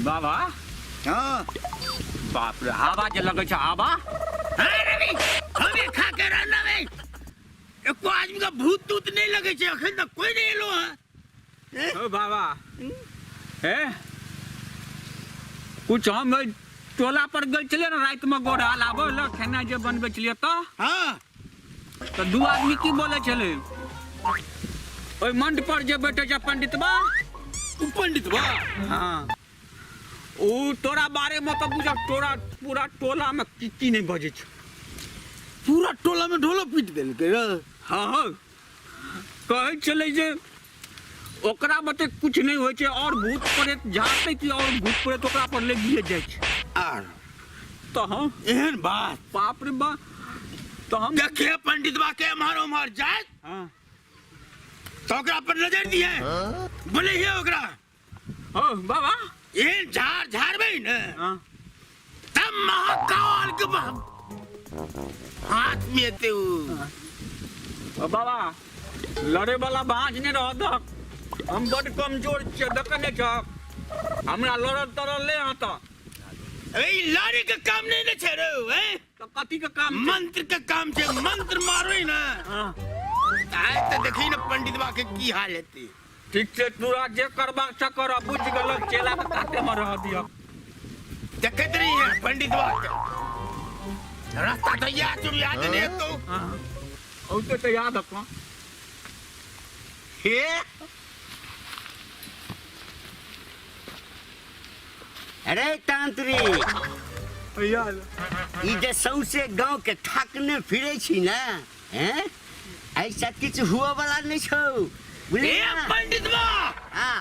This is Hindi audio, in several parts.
बाबा हाँ बाप रे हवा जे लगे छै हवा रवि हमें खा के रहना में एको आदमी का भूत तूत नहीं लगे छै अखन तक कोई नहीं एलो है ओ बाबा ए कुछ हम टोला पर गल चले ना रात में गोड़ हलाबो ल खाना जे बनबे छलिए तो हाँ तो दू आदमी की बोले छले ओय मंड पर जे बैठे छै पंडितबा पंडित बा हाँ ओ तोरा बारे में तो बुझा तोरा पूरा टोला में की नहीं बजे छै पूरा टोला में ढोलो पीट देल के हाँ हाँ कहे चले जे ओकरा बते कुछ नहीं होय छै और भूत प्रेत जाते कि और भूत प्रेत ओकरा पर ले गिर जाय छै आर तो हम एहन बात बाप रे बा तो हम देखे पंडित बा के मारो मार जाए हाँ तो ओकरा पर नजर दिए बोले ही ओकरा ओ बाबा एहन झाड़ झाड़ में न हाँ तब महाकाल के हाथ में ते ओ बाबा लड़े वाला बाँझ नहीं रह दक हम बड़ कमजोर छियै देखने छ हमरा लड़ल तरल ले आता ए लारे के काम नहीं न छे रे हैं तो कथी के काम मंत्र के काम छे मंत्र मारो ना हाँ आय त देखी न पंडित बा के की हाल हेते ठीक छै तोरा जे करबा से कर बुझ गेल चेला के काटे में रह दियो देखत रही है पंडित बा के रास्ता तो याद नहीं तो हाँ ओ तो याद रखो हे अरे तांत्री याद ई जे सौसे गांव के ठाकने फिरे छी ना हैं ऐसा कुछ हुआ वाला नहीं छौ बुझलिए पंडित बा हां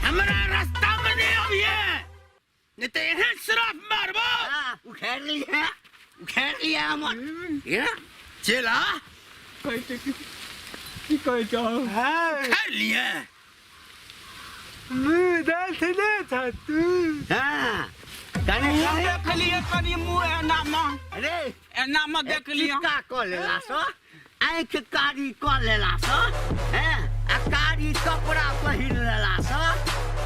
हमरा रास्ता में नहीं आबिए नहीं तो एहन श्राप मारबो हां उखेड़ लिया हम ये चला कहते की कहे छ उखेड़ लिया मुंह दर्द ने था तू हां कने देख लिए कनी मुंह एना अरे में देख लिया का को लेला सो आँख कारी को लेला सो हैं आ कारी कपड़ा पहिर लेला सो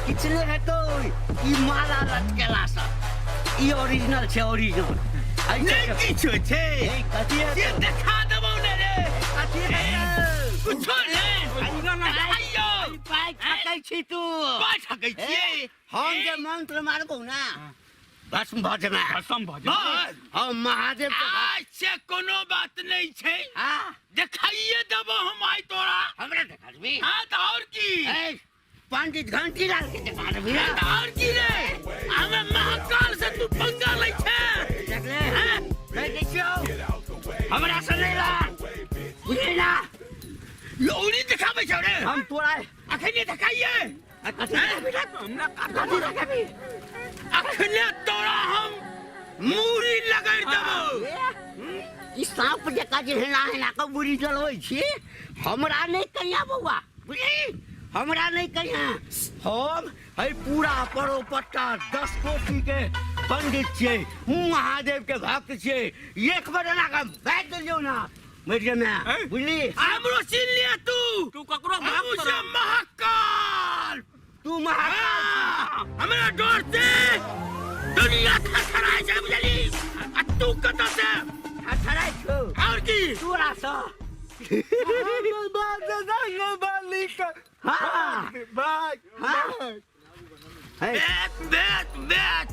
किछले हेतो ई माला लटकेला सो ई ओरिजिनल छे ओरिजिनल नहीं किछो छे कथि है देखा देबो ने रे कथि है कुछो नहीं आइयो पाइ छकै छी तू पाइ छकै छी हम जे मंत्र मारबो ना भस्म भजमे हम महादेव से कोनो बात नहीं छे हां देखाइए देबो हम आइ तोरा हमरा देखा देबी हां त और की पंडित घंटी लाल के देखा देबी और की रे हमें महाकाल से तू पंगा लै छे देख ले हां कह देखियो हमरा से नहीं ला बुझली ना लौरी दिखाबे छ रे हम तोरा अखनी देखाइए हमरा कथि देखाबी अखने तोरा हम मूरी लगाइ देबो ई सांप जका जे हेना के मूरी जलबै छी हमरा नहीं कहिया बौआ बुझली हमरा नहीं कहिया हम है पूरा परोपट्टा 10 कोटी के पंडित छे महादेव के भक्त छे एक बार ना के बैठ दियो ना मेरे में बुझली हमरो चिन लिया तू ककरो भक्त से महाकाल तू महाकाल हमरा डर से दुनिया थरथराय छै बुझली आ तू कत से थरथराय छौ और की तोरा सा बात ना बाली का हां बात बैठ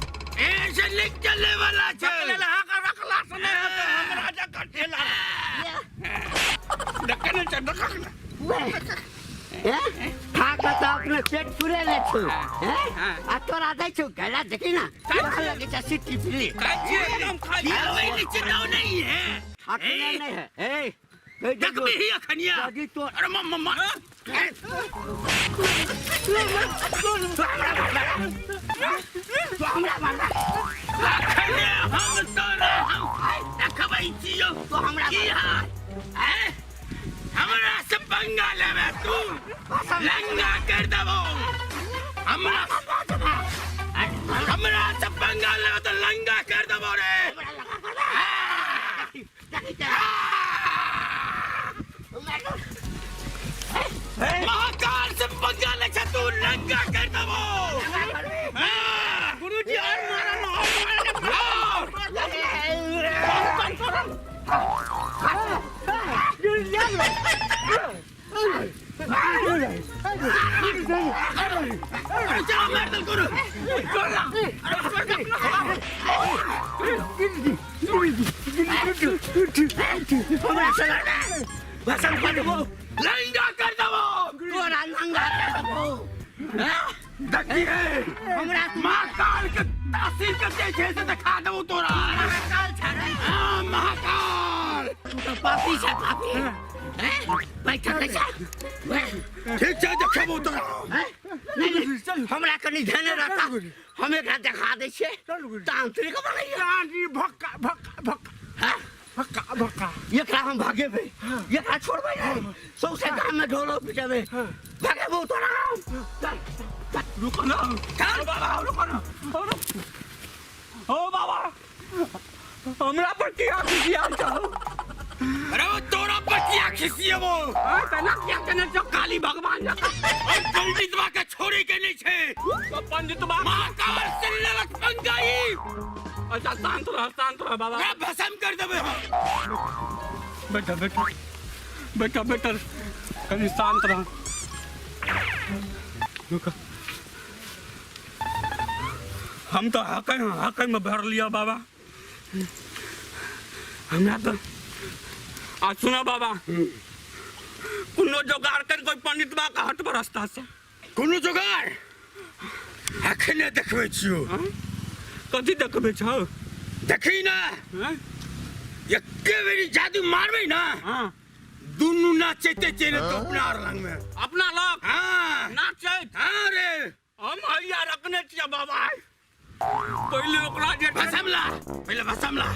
ऐसे लिख चले वाला छै रखला से नहीं होते हमरा जका ठेला देखने छ देखना खाका तो अपने पेट पूरे ले छु हैं आ तोरा दे छु गला देखी ना कहां लगे छ सिटी पिली एकदम खाली वही नीचे दाव नहीं है खाकना नहीं है ए देख भी ही खनिया दादी तो अरे मम्मा हमरा मारना खनिया हम तोरा हम देखबै छियो तो हमरा की है हमरा से पंगा लेबे तू लंगा कर देबो हमरा से पंगा लेबे तो लंगा कर देबो रे महाकाल से पंगा ले तू लंगा कर देबो चलो मार दल करो हमरा चला भसम कर दबो लंगा कर दबो तोरा लंगा कर दबो देखिए हमरा महाकाल के तासीर के देखे से दिखा दबो तोरा महाकाल छाड़े महाकाल तू तो पापी से पापी बैठा कैसा ठीक है देखबो तोरा नहीं हमरा कनी ध्यान रहता हम एकरा दिखा दै छियै तांत्रिक बनैया रानी भक्का भक्का भक्का भक्का भक्का एकरा हम भागेबै एकरा छोड़बै नहीं सौसे गाम में ढोलो पिटेबै भागेबो तोरा रुको ना चल बाबा रुको ना ओ बाबा हमरा पर क्या खिसिया जाओ अरे वो तोरा पर क्या खिसियबो तना क्या कने जो काली भगवान जका और पंडित बा के छोड़ी के नहीं छे तो पंडित बा महाकाल से ललक पंगाई अच्छा शांत रह बाबा मैं भस्म कर देबे बेटा बेटा बेटा बेटा कहीं शांत रह रुको हम तो हक में भर लिया बाबा हमरा तो आज सुना बाबा कुनो जोगाड़ कर कोई पंडित बा का हट रास्ता से कुनो जोगाड़ अखने देखबै छियो कथी देखबै छौ देखी ना एके बेरी जादू मारबै ना दुनु नाचते चले तो अपना लंग में अपना लग हां नाचै हां रे हम हैया रखने छियै बाबा पहले ओकरा जे भसमला पहले भसमला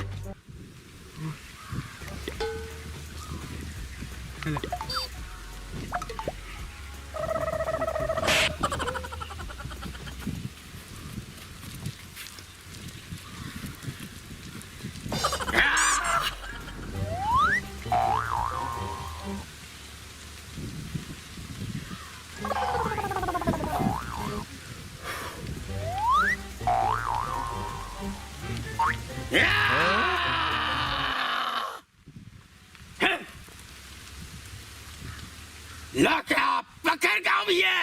लका पकड़ गाँव ये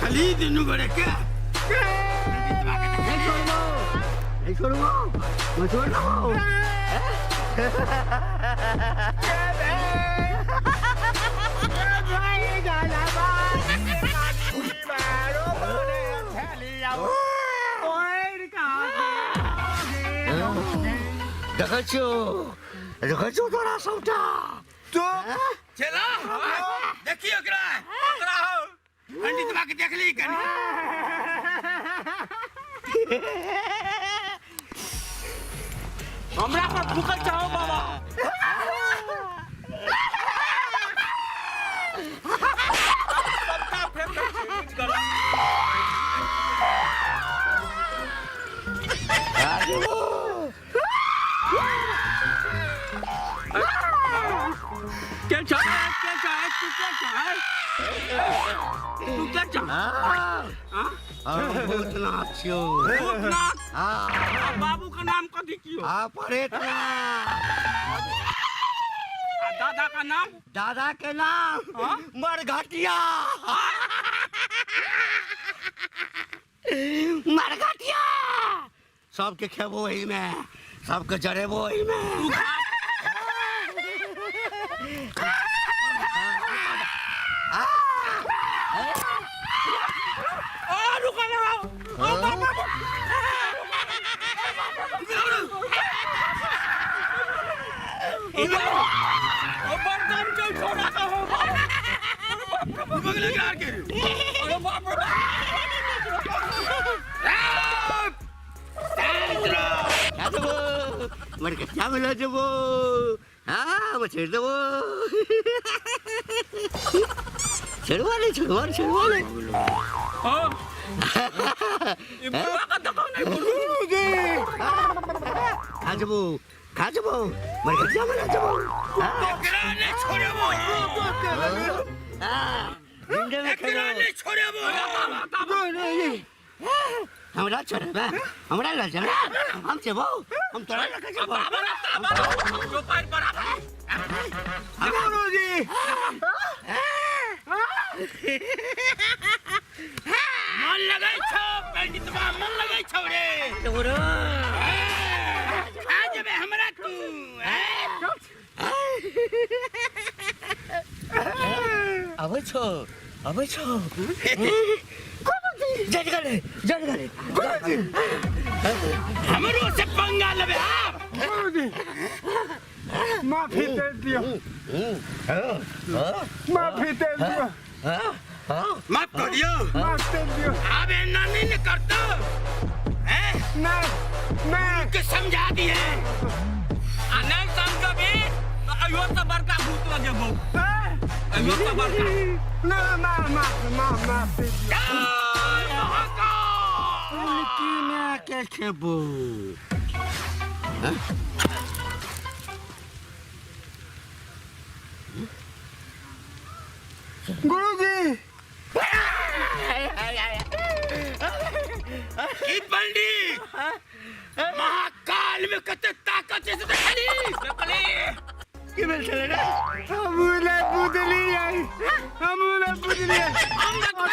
खलीद नुगड़े क्या नहीं छोड़ूंगा मैं छोड़ रहा हूँ देखो थोड़ा सौटा तो चला देखियो करा हो पंडित बा के देख ली कनी हमरा पर फुकल चाहो बाबा सबका फेंक गला क्या चाहे तू क्या चाहे भूतनाथ छियो भूतनाथ बाबू का नाम कथी कियो दादा का नाम दादा के नाम मरघटिया मरघटिया सबके खेबो वही में सबके जरेबो वही में मर के क्या मिला जब हाँ मैं छेड़ दो छेड़वाले हाँ ये बाबा का दुकान है गुरुजी खा जबो मर के क्या मिला जबो कराने छोड़े वो जिंदे में कराने छोड़े वो हमरा छोड़े बा हमरा ला चला हम जबो हम तोरा लगा जबो जो पार बराबर गुरुजी मन लगाई छो पंडितवा मन लगाई छो रे गुरु आज बे हमरा तू अबे छो जज गले हमरो से पंगा लेबे आप माफी दे दियो माफी दे दियो माफ कर दियो माफ दे दियो अबे नानी ने करतो हैं मैं के समझा दिए अनल समझो भी अयो तो बड़का भूत लगे बो अयो तो बड़का ना माफ दे दियो किना के खेबो गुरुजी की पंडित महाकाल में कते ताकत है तो खाली नकली की मिल चले ना हमने बुदली हम नकल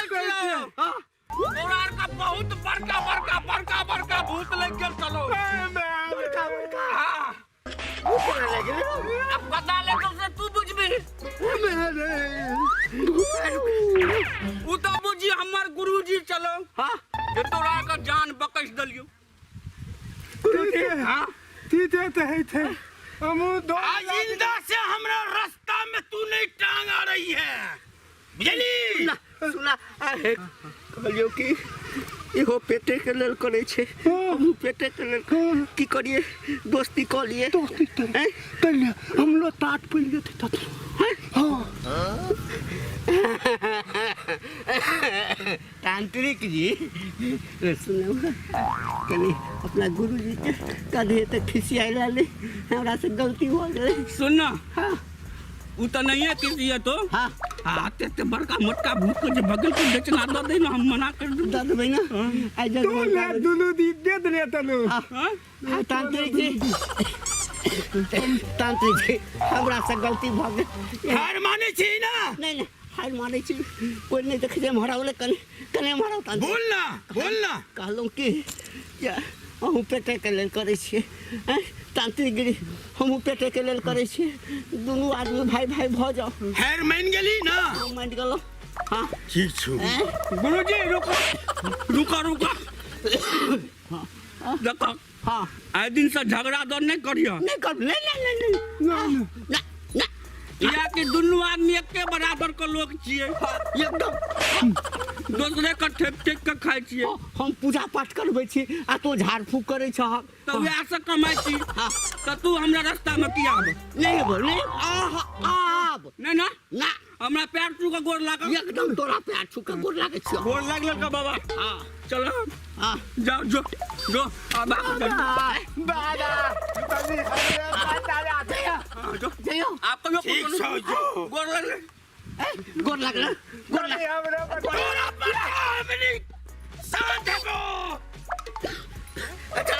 और का बहुत बड़का भूत लग गया चलो हां अब पता ले तो से तू बुझ भी उ तो बुझी हमर गुरुजी चलो हां ये तोरा का जान बकस दलियो हां तीते थे हम दो आइंदा से हमरा रास्ता में तू नहीं टांग आ रही है बुझली सुना आहे कहलियो कि इहो पेटे के लेल करे छे हम पेटे के लेल की करिए दोस्ती क लिए दोस्ती तले हम लो टाट पड़ गए थे तत हां तांत्रिक जी सुनो कनी अपना गुरुजी के कदे तक खिसियाइला ले हमरा से गलती हो गई सुन ना हां उ तो नहीं है किसी है तो हां आते ते बड़का मोटका भूत को जो बगल को बेचना दो दे ना हम मना कर दूं दद भैया आई जब तो ले दुनु दी दे दे तनु हां तांत्रिक जी हमरा से गलती भ गई हार माने छी ना नहीं हार माने छी कोई नहीं देखे हम हरावले कने मारो तांत्रिक बोल ना कहलूँ कि हम पेटे के लेल करे छिए तांत्रिक गिरी हम पेटे के लेल करे छिए दोनों आदमी भाई भ जाओ हार मान गेली ना हम मान गेलो हां ठीक छु गुरुजी रुको देखो हां आए दिन से झगड़ा दो नहीं करियो नहीं कर नहीं या कि दुनू आदमी एक के बराबर के लोग छिए एकदम दूसरे का ठेक के खाइ छिए हम पूजा पाठ करबै छी आ तो झाड़ फूक करे छ तो वैसे से कमाई छी तो तू हमरा रास्ता में किया आब नहीं बोल नहीं आब नहीं ना ना हमरा पैर छू के गोर लाग एकदम तोरा पैर छू के गोर लागे छी गोर लाग का बाबा हां चलो हां जाओ जो अब दादा तनी दादा जयो आपको जो गोर लग हमरा तोरा पर हमनी साथ हो अच्छा